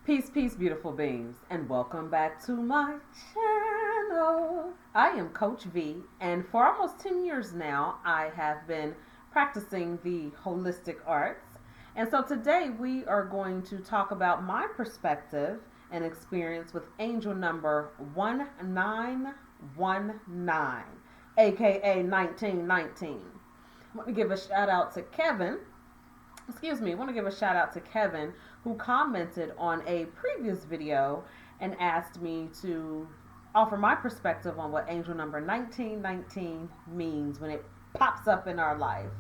Peace, peace, beautiful beings, and welcome back to my channel. I am Coach V, and for almost 10 years now, I have been practicing the holistic arts. And so today we are going to talk about my perspective and experience with angel number 1919, aka 1919. I want to give a shout out to Kevin. I want to give a shout out to Kevin, who commented on a previous video and asked me to offer my perspective on what angel number 1919 means when it pops up in our life.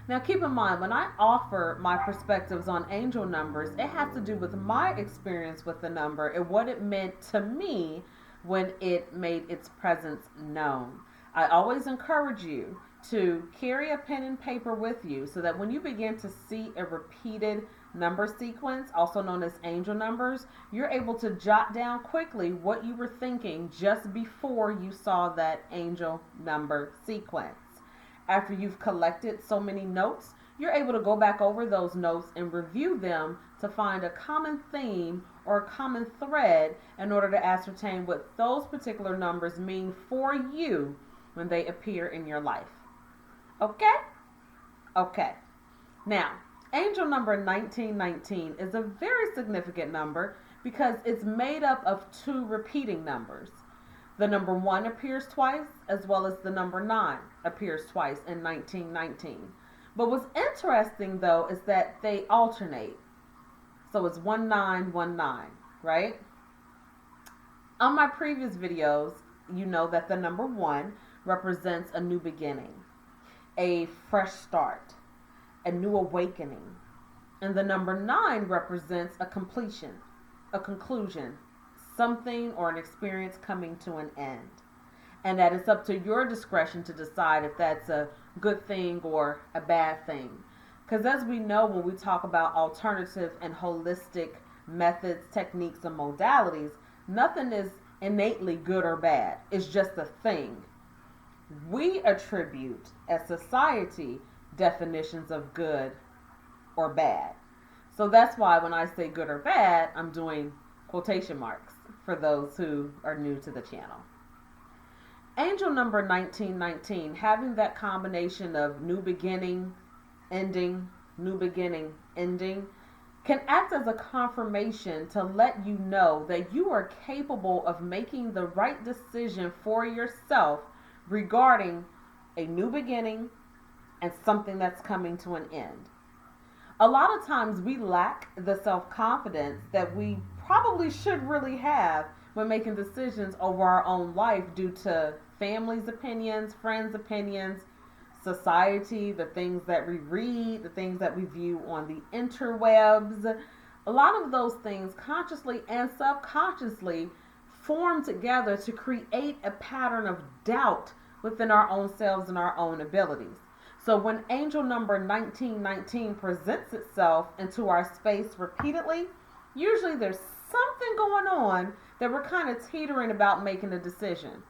Now, keep in mind, when I offer my perspectives on angel numbers, it has to do with my experience with the number and what it meant to me when it made its presence known. I always encourage you to carry a pen and paper with you so that when you begin to see a repeated number sequence, also known as angel numbers, you're able to jot down quickly what you were thinking just before you saw that angel number sequence. After you've collected so many notes, you're able to go back over those notes and review them to find a common theme or a common thread in order to ascertain what those particular numbers mean for you when they appear in your life. Okay? Okay. Now, angel number 1919 is a very significant number because it's made up of two repeating numbers. The number 1 appears twice, as well as the number 9 appears twice in 1919. But what's interesting, though, is that they alternate. So it's 1919, right? On my previous videos, you know that the number 1 represents a new beginning, a fresh start, a new awakening. And the number 9 represents a completion, a conclusion, something or an experience coming to an end. And that it's up to your discretion to decide if that's a good thing or a bad thing. Because as we know, when we talk about alternative and holistic methods, techniques, and modalities, nothing is innately good or bad. It's just a thing. We attribute, as society, definitions of good or bad. So that's why when I say good or bad, I'm doing quotation marks for those who are new to the channel. Angel number 1919, having that combination of new beginning, ending, new beginning, ending, can act as a confirmation to let you know that you are capable of making the right decision for yourself regarding a new beginning and something that's coming to an end. A lot of times we lack the self-confidence that we probably should really have when making decisions over our own life due to family's opinions, friends' opinions, society, the things that we read, the things that we view on the interwebs. A lot of those things, consciously and subconsciously, form together to create a pattern of doubt within our own selves and our own abilities. So when angel number 1919 presents itself into our space repeatedly, usually there's something going on that we're kind of teetering about making a decision.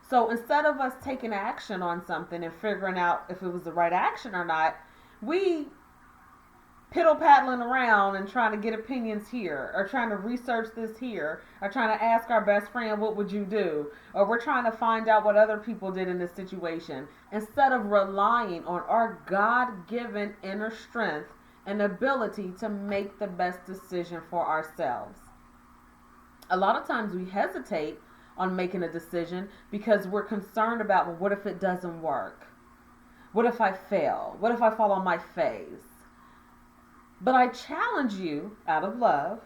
So instead of us taking action on something and figuring out if it was the right action or not, we piddle paddling around and trying to get opinions here, or trying to research this here, or trying to ask our best friend, what would you do? Or we're trying to find out what other people did in this situation, instead of relying on our God-given inner strength and ability to make the best decision for ourselves. A lot of times we hesitate on making a decision because we're concerned about, well, what if it doesn't work? What if I fail? What if I fall on my face? But I challenge you, out of love,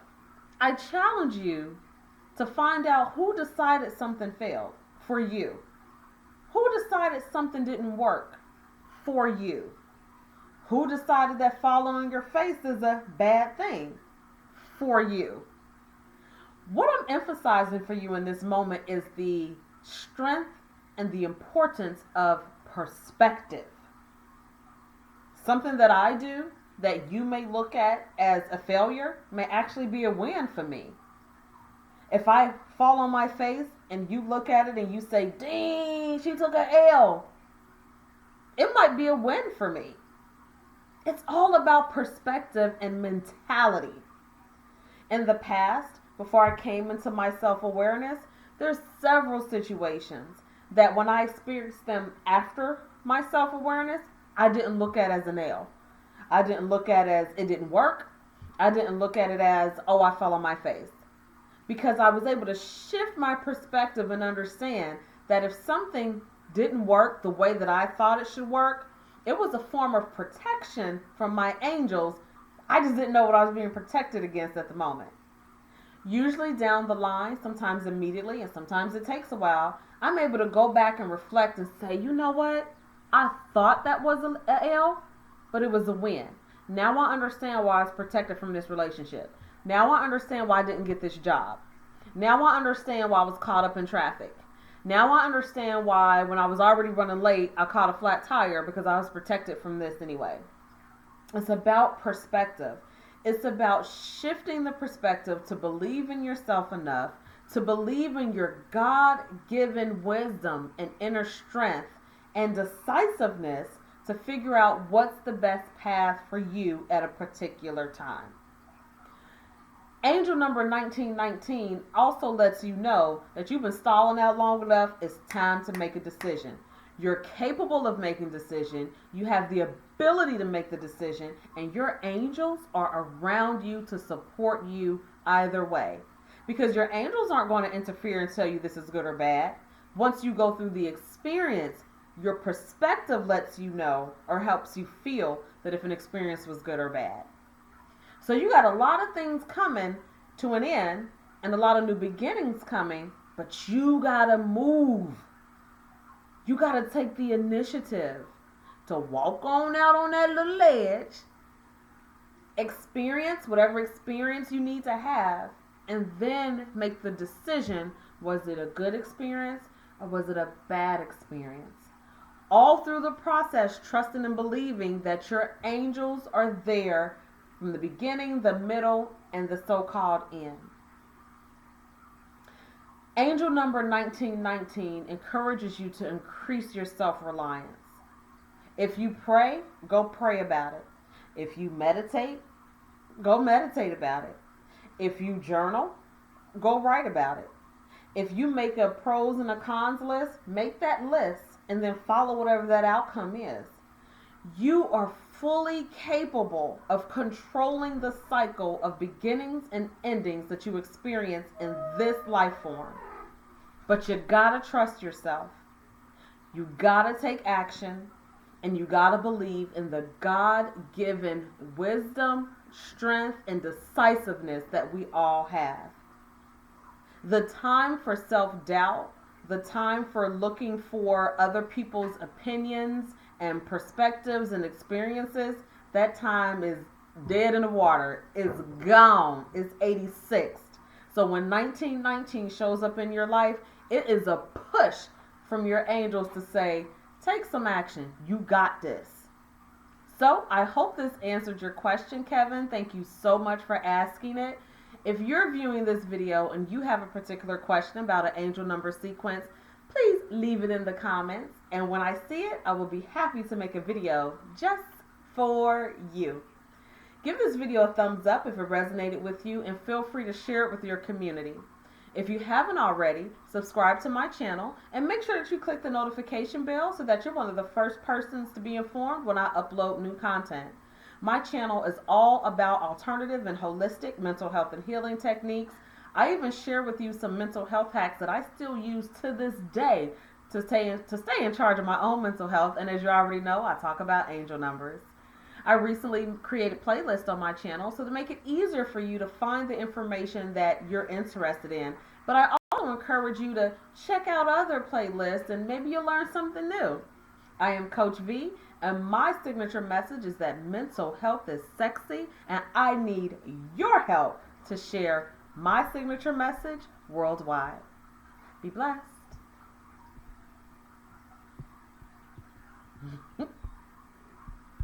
I challenge you to find out who decided something failed for you. Who decided something didn't work for you? Who decided that falling on your face is a bad thing for you? What I'm emphasizing for you in this moment is the strength and the importance of perspective. Something that I do that you may look at as a failure may actually be a win for me. If I fall on my face and you look at it and you say, dang, she took an L, it might be a win for me. It's all about perspective and mentality. In the past, before I came into my self-awareness, there's several situations that when I experienced them after my self-awareness, I didn't look at as a nail. I didn't look at it as it didn't work. I didn't look at it as, oh, I fell on my face. Because I was able to shift my perspective and understand that if something didn't work the way that I thought it should work, it was a form of protection from my angels. I just didn't know what I was being protected against at the moment. Usually down the line, sometimes immediately, and sometimes it takes a while, I'm able to go back and reflect and say, you know what? I thought that was an L, but it was a win. Now I understand why I was protected from this relationship. Now I understand why I didn't get this job. Now I understand why I was caught up in traffic. Now I understand why when I was already running late, I caught a flat tire because I was protected from this anyway. It's about perspective. It's about shifting the perspective to believe in yourself enough, to believe in your God-given wisdom and inner strength and decisiveness to figure out what's the best path for you at a particular time. Angel number 1919 also lets you know that you've been stalling out long enough. It's time to make a decision. You're capable of making a decision. You have the ability to make the decision, and your angels are around you to support you either way. Because your angels aren't going to interfere and tell you this is good or bad. Once you go through the experience, your perspective lets you know or helps you feel that if an experience was good or bad. So you got a lot of things coming to an end and a lot of new beginnings coming, but you got to move. You got to take the initiative to walk on out on that little ledge, experience whatever experience you need to have, and then make the decision, was it a good experience or was it a bad experience? All through the process, trusting and believing that your angels are there from the beginning, the middle, and the so-called end. Angel number 1919 encourages you to increase your self-reliance. If you pray, go pray about it. If you meditate, go meditate about it. If you journal, go write about it. If you make a pros and a cons list, make that list and then follow whatever that outcome is. You are fully capable of controlling the cycle of beginnings and endings that you experience in this life form. But you gotta trust yourself. You gotta take action, and you gotta believe in the God-given wisdom, strength, and decisiveness that we all have. The time for self-doubt, the time for looking for other people's opinions and perspectives and experiences, that time is dead in the water. It's gone. It's 86th. So when 1919 shows up in your life, it is a push from your angels to say, take some action. You got this. So I hope this answered your question, Kevin. Thank you so much for asking it. If you're viewing this video and you have a particular question about an angel number sequence, please leave it in the comments. And when I see it, I will be happy to make a video just for you. Give this video a thumbs up if it resonated with you, and feel free to share it with your community. If you haven't already, subscribe to my channel and make sure that you click the notification bell so that you're one of the first persons to be informed when I upload new content. My channel is all about alternative and holistic mental health and healing techniques. I even share with you some mental health hacks that I still use to this day to stay in charge of my own mental health. And as you already know, I talk about angel numbers. I recently created playlists on my channel so to make it easier for you to find the information that you're interested in. But I also encourage you to check out other playlists and maybe you'll learn something new. I am Coach V, and my signature message is that mental health is sexy, and I need your help to share my signature message worldwide. Be blessed.